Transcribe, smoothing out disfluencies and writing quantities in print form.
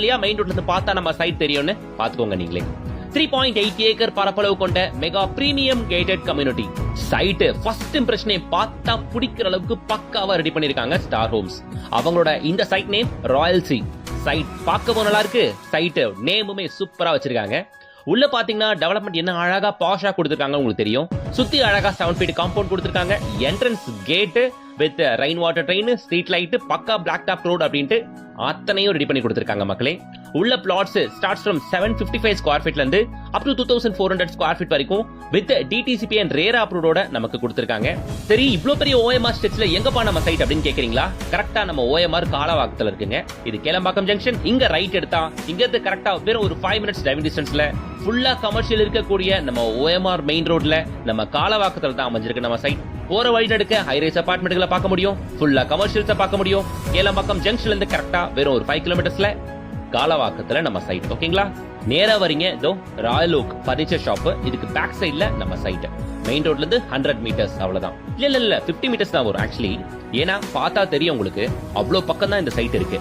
Main ரோட்ல இருந்து பார்த்தா நம்ம சைட் தெரியும்னு பாத்துக்கோங்க நீங்களே. 3.8 ஏக்கர் பரப்பளவு கொண்ட mega premium gated community site. First இம்ப்ரெஷனே பார்த்தா பிடிக்கிற அளவுக்கு பக்காவா ரெடி பண்ணிருக்காங்க ஸ்டார் ஹோம்ஸ். அவங்களோட இந்த site name Royal C. Site பார்க்கவும் நல்லா இருக்கு, சைட் நேமுமே சூப்பரா வச்சிருக்காங்க. உள்ள பாத்தீங்கன்னா டெவலப்மெண்ட் என்ன அழகா பாஷா கொடுத்திருக்காங்க உங்களுக்கு தெரியும். சுத்தி அழகா 7 ஃபீட் காம்பவுண்ட் கொடுத்திருக்காங்க. Entrance gate with rain water drain, street light, பக்கா பிளாக் டாப் ரோட் அப்படின்ட்டு அத்தனையும் ரெடி பண்ணி கொடுத்திருக்காங்க மக்களே. உள்ள பிளாட்ஸ் ஸ்டார்ட்ஸ் ஃப்ரம் 755 ஸ்கொயர் ஃபீட்ல இருந்து அப் டு 2400 ஸ்கொயர் ஃபீட் வரைக்கும் வித் டிடிசிபி அண்ட் ரேரா அப்ரூவோட நமக்கு கொடுத்திருக்காங்க. சரி, இவ்ளோ பெரிய OMR ஸ்ட்ரெச்ல எங்கப்பா நம்ம சைட் அப்படின்னு கேக்குறீங்களா? கரெக்டா நம்ம OMR காலவாக்கத்துல இருக்குங்க. இது கேளம்பாக்கம் ஜங்ஷன். இங்க ரைட் எடுத்தா இங்க இருந்து கரெக்டா வெறும் ஒரு 5 மினிட்ஸ் டிரைவிங் டிஸ்டன்ஸ்ல ஃபுல்லா கமர்ஷியல் இருக்கக்கூடிய நம்ம OMR மெயின் ரோட்ல நம்ம காலவாக்கத்துல தான் அமைஞ்சிருக்கு நம்ம சைட். போற வழி நடுக்க ஹைரைஸ் அபார்ட்மெண்ட்களை பார்க்க முடியும், ஃபுல்லா கமர்ஷியல்ஸை பார்க்க முடியும். கேளம்பாக்கம் ஜங்ஷன்ல இருந்து கரெக்டா வெறும் ஒரு 5 கிலோமீட்டர்ஸ்ல காலவாக்கத்துல நம்ம சைட். ஓகேங்களா? நேரா வரீங்க, இதோ ராயல் ஓக் பர்னிச்சர் ஷாப். இதுக்கு பேக் சைட்ல நம்ம சைட். மெயின் ரோட்ல இருந்து 100 மீட்டர்ஸ் அவ்வளவுதான். இல்ல 50 மீட்டர்ஸ் தான் வரும் ஆக்சுவலி. ஏன்னா பார்த்தா தெரியும் உங்களுக்கு, அவ்வளவு பக்கம் தான் இந்த சைட் இருக்கு.